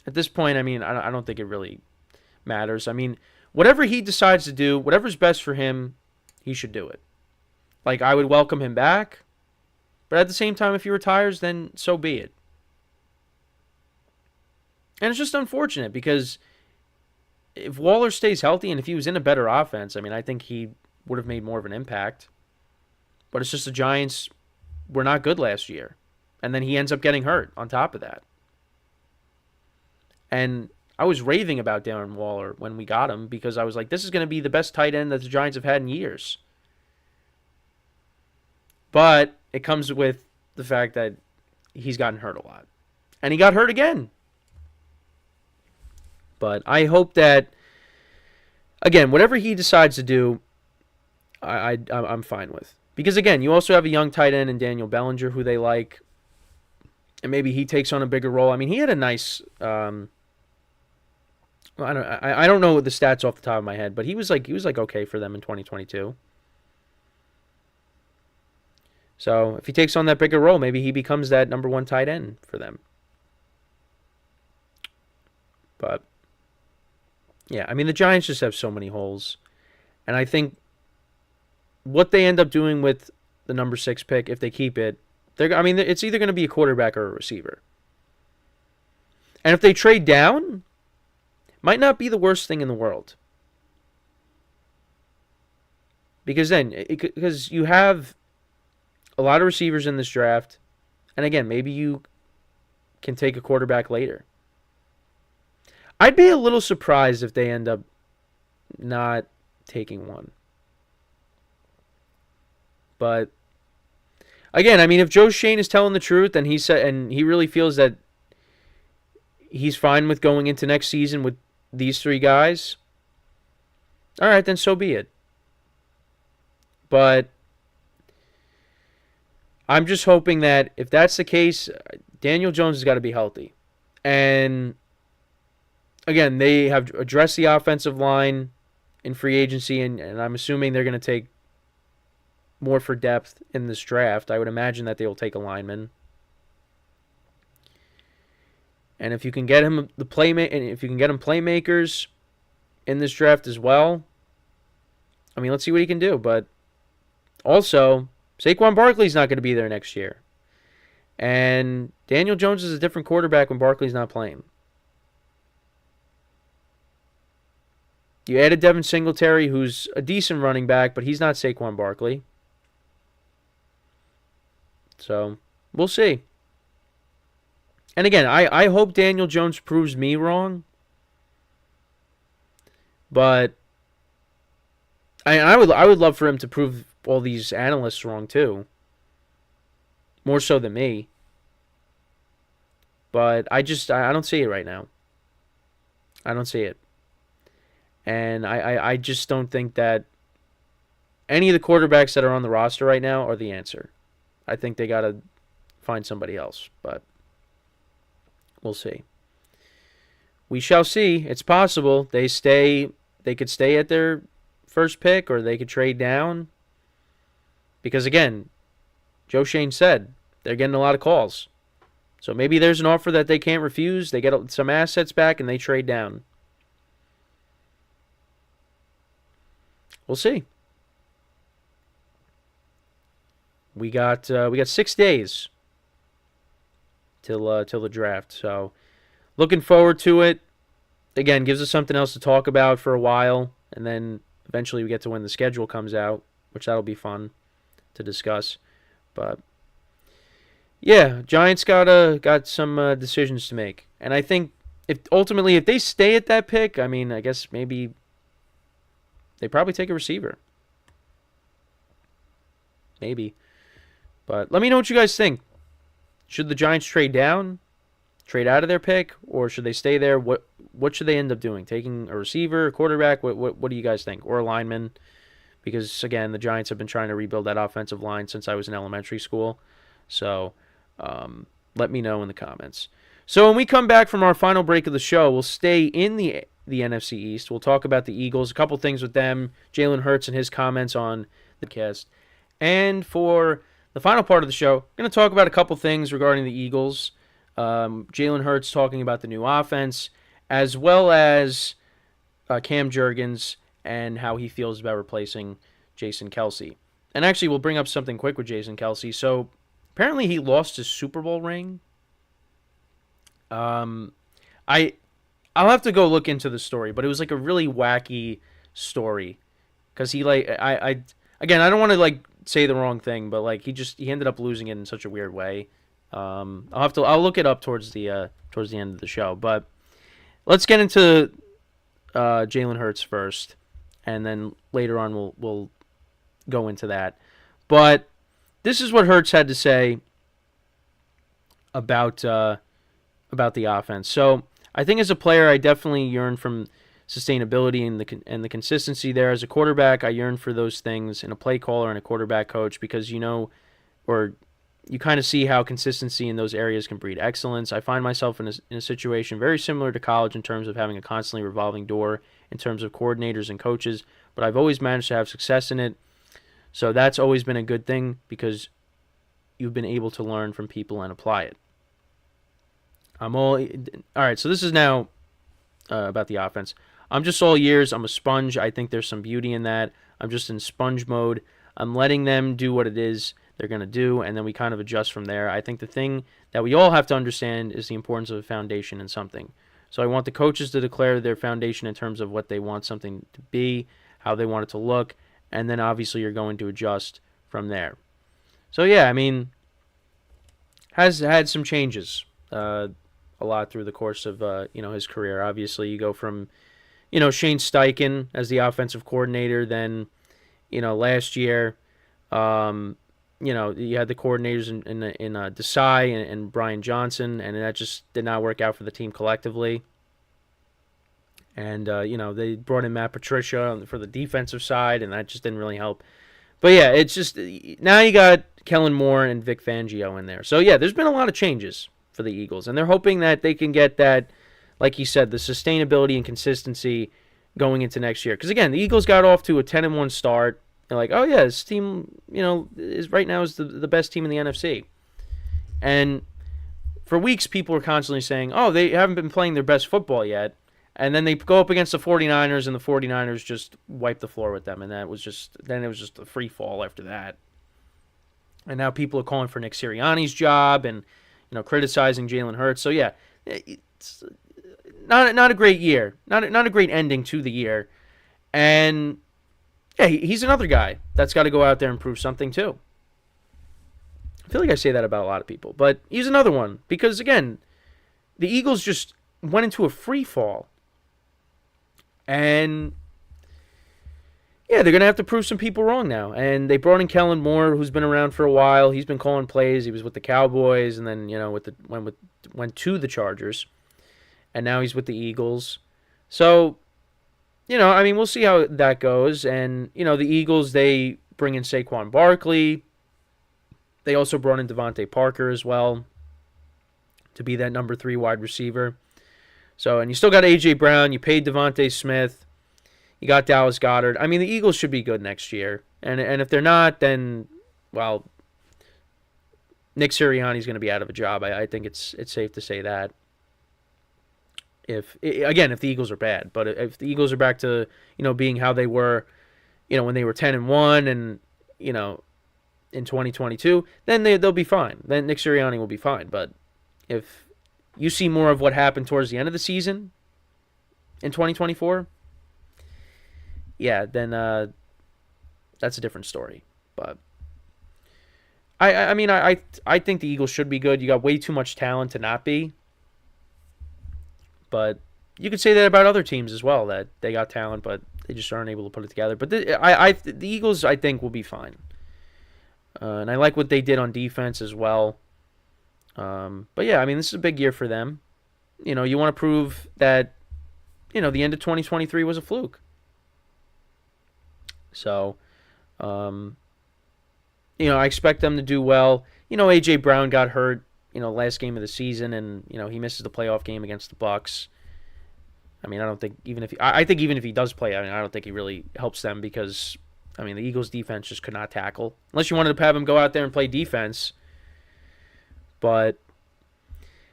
S1: At this point, I mean, I don't think it really matters. I mean, whatever he decides to do, whatever's best for him, he should do it. I would welcome him back, but at the same time, if he retires, then so be it. And it's just unfortunate because if Waller stays healthy and if he was in a better offense, I mean, I think he would have made more of an impact. But it's just the Giants were not good last year. And then he ends up getting hurt on top of that. And I was raving about Darren Waller when we got him because I was like, this is going to be the best tight end that the Giants have had in years. But it comes with the fact that he's gotten hurt a lot. And he got hurt again. But I hope that, again, whatever he decides to do, I'm fine with. Because, again, you also have a young tight end in Daniel Bellinger who they like. And maybe he takes on a bigger role. I mean, he had a nice... I don't know the stats off the top of my head, but he was okay for them in 2022. So if he takes on that bigger role, maybe he becomes that number 1 tight end for them. But yeah, I mean the Giants just have so many holes, and I think what they end up doing with the number 6 pick, if they keep it, it's either going to be a quarterback or a receiver. And if they trade down, might not be the worst thing in the world. Because you have a lot of receivers in this draft, and again, maybe you can take a quarterback later. I'd be a little surprised if they end up not taking one. But again, I mean, if Joe Schoen is telling the truth and he really feels that he's fine with going into next season with these 3 guys, all right, then so be it. But I'm just hoping that if that's the case, Daniel Jones has got to be healthy. And again, they have addressed the offensive line in free agency, and I'm assuming they're going to take more for depth in this draft. I would imagine that they will take a lineman. And if you can get him playmakers in this draft as well, I mean, let's see what he can do. But also, Saquon Barkley's not going to be there next year. And Daniel Jones is a different quarterback when Barkley's not playing. You added Devin Singletary, who's a decent running back, but he's not Saquon Barkley. So, we'll see. And again, I hope Daniel Jones proves me wrong. But I would love for him to prove all these analysts wrong too. More so than me. But I don't see it right now. I don't see it. And I just don't think that any of the quarterbacks that are on the roster right now are the answer. I think they got to find somebody else. But we'll see. We shall see. It's possible they could stay at their first pick, or they could trade down. Because again, Joe Schoen said they're getting a lot of calls. So maybe there's an offer that they can't refuse. They get some assets back and they trade down. We'll see. we got 6 days till the draft. So looking forward to it. Again, gives us something else to talk about for a while, and then eventually we get to when the schedule comes out, which that'll be fun to discuss. But yeah, Giants got some decisions to make, and I think if they stay at that pick, I mean, I guess maybe they probably take a receiver, maybe. But let me know what you guys think. Should the Giants trade down, trade out of their pick, or should they stay there? What should they end up doing? Taking a receiver, a quarterback? What do you guys think? Or a lineman? Because again, the Giants have been trying to rebuild that offensive line since I was in elementary school. So let me know in the comments. So when we come back from our final break of the show, we'll stay in the NFC East. We'll talk about the Eagles, a couple things with them, Jalen Hurts and his comments on the cast. And for the final part of the show, I'm going to talk about a couple things regarding the Eagles. Jalen Hurts talking about the new offense, as well as Cam Jurgens and how he feels about replacing Jason Kelce. And actually, we'll bring up something quick with Jason Kelce. So apparently he lost his Super Bowl ring. I'll have to go look into the story, but it was like a really wacky story because he I don't want to say the wrong thing, but he ended up losing it in such a weird way. I'll look it up towards the end of the show, but let's get into Jalen Hurts first, and then later on we'll go into that. But this is what Hurts had to say about the offense. So I think as a player, I definitely yearn from sustainability and the consistency there. As a quarterback, I yearn for those things in a play caller and a quarterback coach because you kind of see how consistency in those areas can breed excellence. I find myself in a situation very similar to college in terms of having a constantly revolving door in terms of coordinators and coaches, but I've always managed to have success in it. So that's always been a good thing because you've been able to learn from people and apply it. All right, so this is now about the offense. I'm just all ears. I'm a sponge. I think there's some beauty in that. I'm just in sponge mode. I'm letting them do what it is they're going to do, and then we kind of adjust from there. I think the thing that we all have to understand is the importance of a foundation in something. So I want the coaches to declare their foundation in terms of what they want something to be, how they want it to look, and then obviously you're going to adjust from there. So yeah, I mean, has had some changes a lot through the course of his career. Obviously, you go from Shane Steichen as the offensive coordinator, then last year. You had the coordinators in Desai and Brian Johnson, and that just did not work out for the team collectively. And, they brought in Matt Patricia for the defensive side, and that just didn't really help. But, yeah, it's just now you got Kellen Moore and Vic Fangio in there. So, yeah, there's been a lot of changes for the Eagles, and they're hoping that they can get that, like you said, the sustainability and consistency going into next year. Because, again, the Eagles got off to a 10-1 start. Like, oh yeah, this team, is right now is the best team in the NFC. And for weeks, people were constantly saying, oh, they haven't been playing their best football yet. And then they go up against the 49ers, and the 49ers just wipe the floor with them. And it was just a free fall after that. And now people are calling for Nick Sirianni's job and, criticizing Jalen Hurts. So yeah, it's not a great year, not a great ending to the year. And yeah, he's another guy that's got to go out there and prove something too. I feel like I say that about a lot of people, but he's another one because, again, the Eagles just went into a free fall. And, yeah, they're going to have to prove some people wrong now. And they brought in Kellen Moore, who's been around for a while. He's been calling plays. He was with the Cowboys and then, went to the Chargers. And now he's with the Eagles. So, we'll see how that goes. And, the Eagles, they bring in Saquon Barkley. They also brought in Devontae Parker as well to be that number 3 wide receiver. So, and you still got A.J. Brown. You paid Devontae Smith. You got Dallas Goedert. I mean, the Eagles should be good next year. And if they're not, then, well, Nick Sirianni's going to be out of a job. I think it's safe to say that. If the Eagles are bad, but if the Eagles are back to being how they were, when they were 10-1 and in 2022, then they'll be fine. Then Nick Sirianni will be fine. But if you see more of what happened towards the end of the season in 2024, yeah, then that's a different story. But I mean, I think the Eagles should be good. You got way too much talent to not be. But you could say that about other teams as well, that they got talent, but they just aren't able to put it together. But the Eagles, I think, will be fine. And I like what they did on defense as well. But yeah, I mean, this is a big year for them. You know, you want to prove that, the end of 2023 was a fluke. So, I expect them to do well. A.J. Brown got hurt, last game of the season, and, he misses the playoff game against the Bucs. I mean, I don't think I think even if he does play, I don't think he really helps them because, the Eagles' defense just could not tackle. Unless you wanted to have him go out there and play defense. But,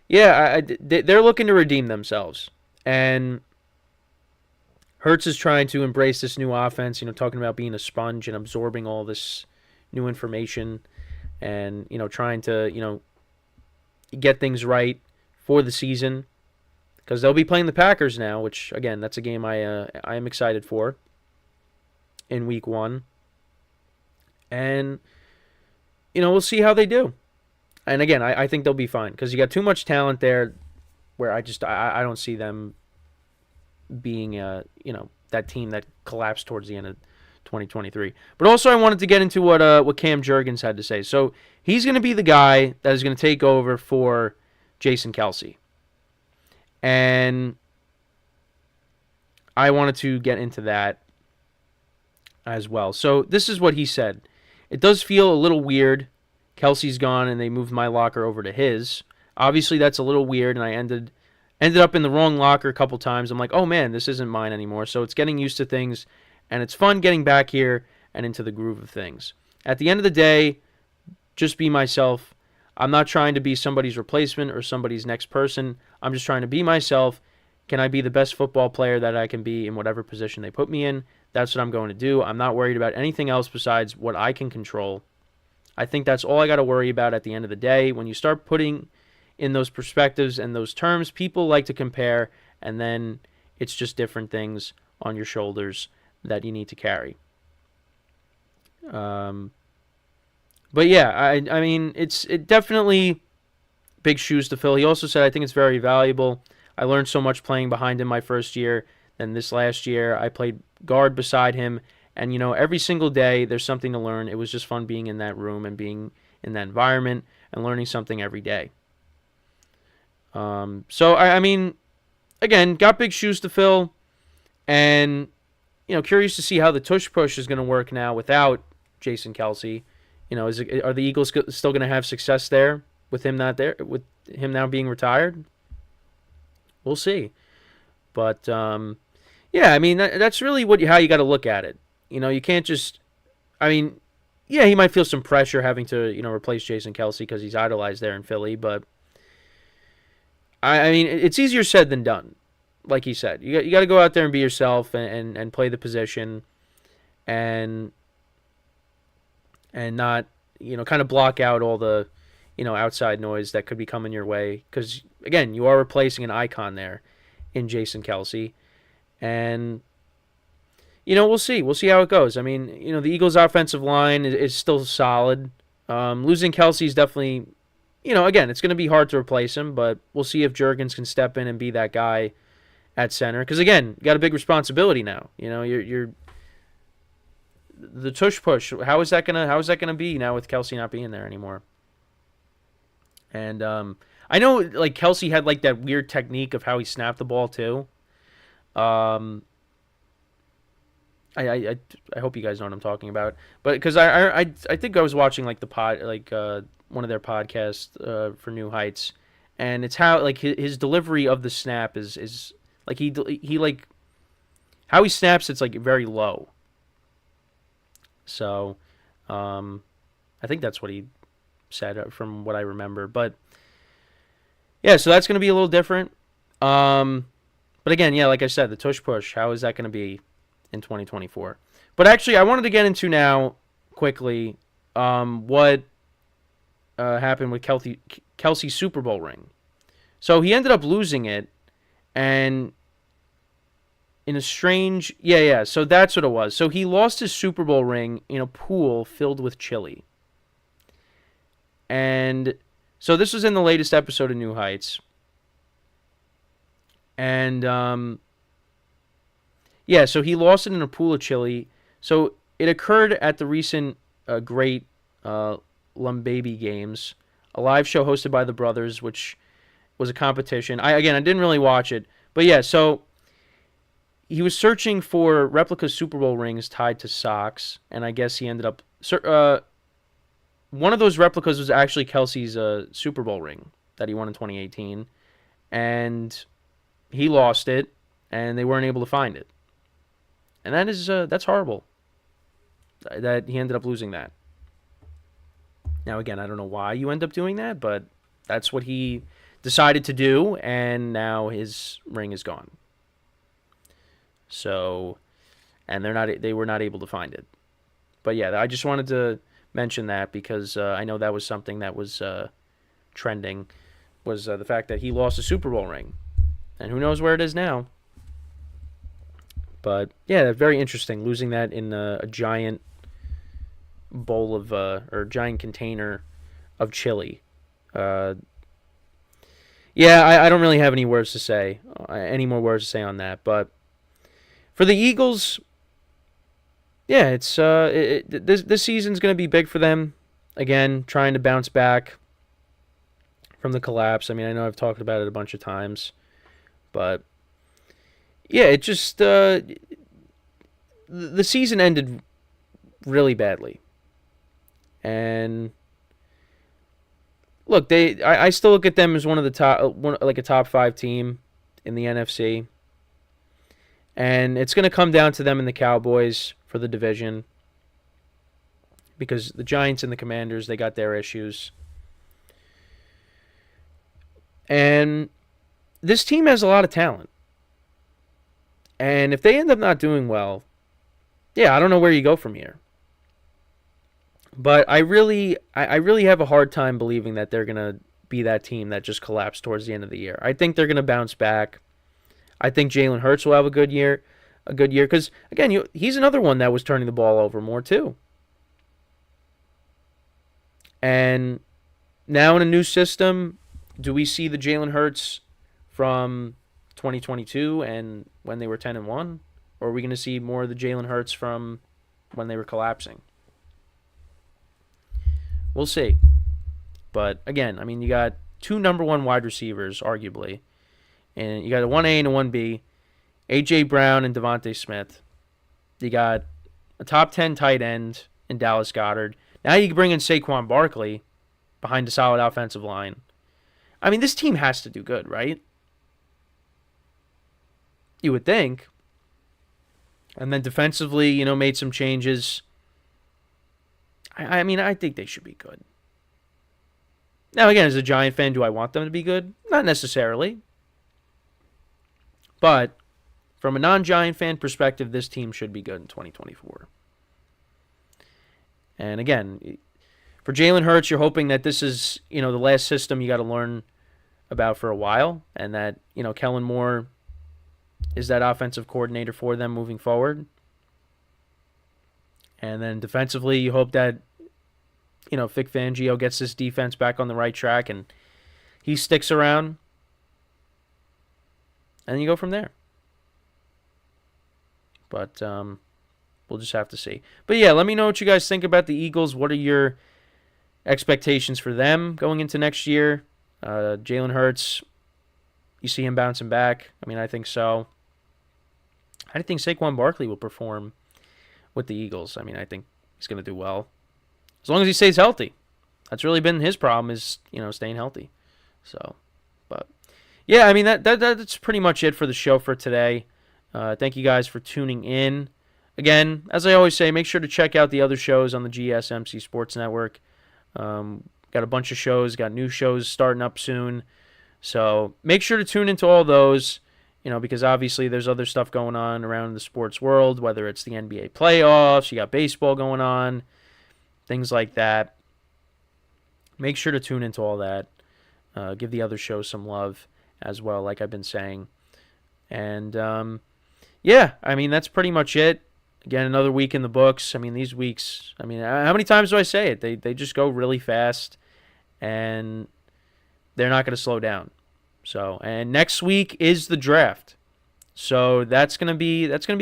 S1: yeah, they're looking to redeem themselves. And Hurts is trying to embrace this new offense, talking about being a sponge and absorbing all this new information and, trying to, get things right for the season. Because they'll be playing the Packers now, which, again, that's a game I am excited for in Week 1. And, we'll see how they do. And, again, I think they'll be fine. Because you got too much talent there where I don't see them being, that team that collapsed towards the end of 2023. But also I wanted to get into what Cam Jurgens had to say. So he's going to be the guy that is going to take over for Jason Kelce. And I wanted to get into that as well. So this is what he said. It does feel a little weird. Kelce's gone and they moved my locker over to his. Obviously that's a little weird, and I ended up in the wrong locker a couple times. I'm like, oh man, this isn't mine anymore. So it's getting used to things, and it's fun getting back here and into the groove of things. At the end of the day, just be myself. I'm not trying to be somebody's replacement or somebody's next person. I'm just trying to be myself. Can I be the best football player that I can be in whatever position they put me in? That's what I'm going to do. I'm not worried about anything else besides what I can control. I think that's all I got to worry about at the end of the day. When you start putting in those perspectives and those terms, people like to compare, and then it's just different things on your shoulders that you need to carry. But yeah, I mean, it definitely big shoes to fill. He also said, I think it's very valuable. I learned so much playing behind him my first year. Then this last year, I played guard beside him. And, every single day there's something to learn. It was just fun being in that room and being in that environment and learning something every day. So, I mean, again, got big shoes to fill. And, curious to see how the tush push is going to work now without Jason Kelce. Are the Eagles still going to have success there with him not there, with him now being retired? We'll see. But yeah, I mean that's really how you got to look at it. You can't just. I mean, yeah, he might feel some pressure having to replace Jason Kelce because he's idolized there in Philly. But I mean, it's easier said than done. Like he said, you got to go out there and be yourself and play the position, and not, kind of block out all the, outside noise that could be coming your way. Because, again, you are replacing an icon there in Jason Kelce. And, we'll see. We'll see how it goes. I mean, the Eagles' offensive line is still solid. Losing Kelce is definitely, again, it's going to be hard to replace him. But we'll see if Jurgens can step in and be that guy at center. Because, again, you got a big responsibility now. You're the tush push. How is that gonna be now with Kelce not being there anymore? And I know like Kelce had like that weird technique of how he snapped the ball too. I hope you guys know what I'm talking about. But because I think I was watching like one of their podcasts for New Heights, and it's how like his delivery of the snap is like he like how he snaps. It's like very low. So, I think that's what he said from what I remember. But, yeah, so that's going to be a little different. But, again, yeah, like I said, the tush push, how is that going to be in 2024? But, actually, I wanted to get into now, quickly, what happened with Kelsey's Super Bowl ring. So he ended up losing it, and in a strange... Yeah, so that's what it was. So he lost his Super Bowl ring in a pool filled with chili. And so this was in the latest episode of New Heights. And, so he lost it in a pool of chili. So it occurred at the recent great Lumbaby Games, a live show hosted by the brothers, which was a competition. I didn't really watch it. But yeah, so he was searching for replica Super Bowl rings tied to socks, and I guess he ended up... one of those replicas was actually Kelsey's Super Bowl ring that he won in 2018, and he lost it, and they weren't able to find it. And that's horrible that he ended up losing that. Now, again, I don't know why you end up doing that, but that's what he decided to do, and now his ring is gone. So, and they were not able to find it. But yeah, I just wanted to mention that because I know that was something that was trending, was the fact that he lost a Super Bowl ring. And who knows where it is now. But yeah, very interesting, losing that in a giant bowl of, or giant container of chili. I don't really have any more words to say on that. But for the Eagles, yeah, it's this season's going to be big for them. Again, trying to bounce back from the collapse. I mean, I know I've talked about it a bunch of times, but yeah, it just the season ended really badly. And look, I still look at them as one of the top, like a top 5 team in the NFC. And it's going to come down to them and the Cowboys for the division, because the Giants and the Commanders, they got their issues. And this team has a lot of talent. And if they end up not doing well, yeah, I don't know where you go from here. But I really have a hard time believing that they're going to be that team that just collapsed towards the end of the year. I think they're going to bounce back. I think Jalen Hurts will have a good year. Because, again, he's another one that was turning the ball over more, too. And now in a new system, do we see the Jalen Hurts from 2022 and when they were 10-1? Or are we going to see more of the Jalen Hurts from when they were collapsing? We'll see. But, again, I mean, you got 2 number 1 wide receivers, arguably. And you got a 1A and a 1B. A.J. Brown and Devontae Smith. You got a top 10 tight end in Dallas Goedert. Now you can bring in Saquon Barkley behind a solid offensive line. I mean, this team has to do good, right? You would think. And then defensively, made some changes. I mean, I think they should be good. Now, again, as a Giant fan, do I want them to be good? Not necessarily. But from a non-Giant fan perspective, this team should be good in 2024. And again, for Jalen Hurts, you're hoping that this is, the last system you got to learn about for a while, and that, Kellen Moore is that offensive coordinator for them moving forward. And then defensively, you hope that, Vic Fangio gets this defense back on the right track and he sticks around. And you go from there. But we'll just have to see. But yeah, let me know what you guys think about the Eagles. What are your expectations for them going into next year? Jalen Hurts, you see him bouncing back? I mean, I think so. How do you think Saquon Barkley will perform with the Eagles? I mean, I think he's going to do well. As long as he stays healthy. That's really been his problem, is, staying healthy. So, but yeah, I mean, that's pretty much it for the show for today. Thank you guys for tuning in. Again, as I always say, make sure to check out the other shows on the GSMC Sports Network. Got a bunch of shows, got new shows starting up soon. So make sure to tune into all those, because obviously there's other stuff going on around the sports world, whether it's the NBA playoffs, you got baseball going on. things like that. Make sure to tune into all that. Give the other shows some love as well, like I've been saying. And, yeah, I mean, that's pretty much it. Again, another week in the books. I mean, these weeks, I mean, how many times do I say it? They just go really fast, and they're not going to slow down. So, and next week is the draft. So that's gonna be big. That's gonna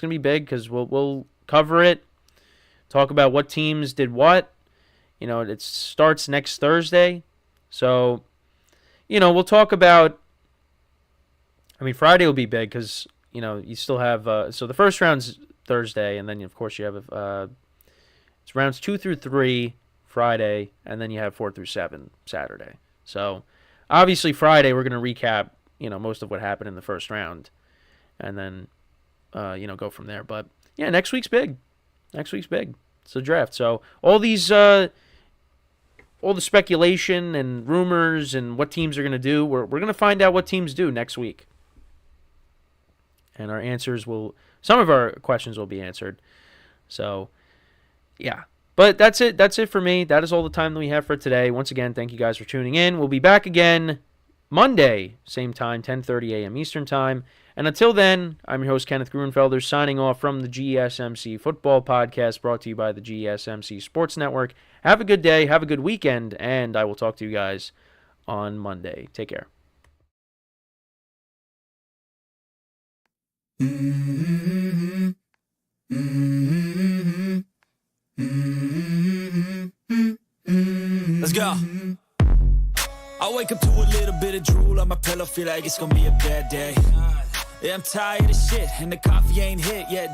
S1: be big because we'll cover it, talk about what teams did what. You know, it starts next Thursday. So, you know, we'll talk about. I mean, Friday will be big because you know you still have. So the first round's Thursday, and then of course you have it's rounds 2 through 3 Friday, and then you have 4 through 7 Saturday. So obviously Friday we're gonna recap, you know, most of what happened in the first round, and then you know, go from there. But yeah, next week's big. It's the draft. So all these all the speculation and rumors and what teams are gonna do, we're gonna find out what teams do next week. And our answers some of our questions will be answered. So yeah. But that's it. That's it for me. That is all the time that we have for today. Once again, thank you guys for tuning in. We'll be back again Monday, same time, 10:30 a.m. Eastern Time. And until then, I'm your host, Kenneth Grunfelder, signing off from the GSMC Football Podcast, brought to you by the GSMC Sports Network. Have a good day. Have a good weekend. And I will talk to you guys on Monday. Take care.
S4: Let's go. I wake up to a little bit of drool on my pillow, feel like it's gonna be a bad day. Yeah, I'm tired of shit, and the coffee ain't hit yet.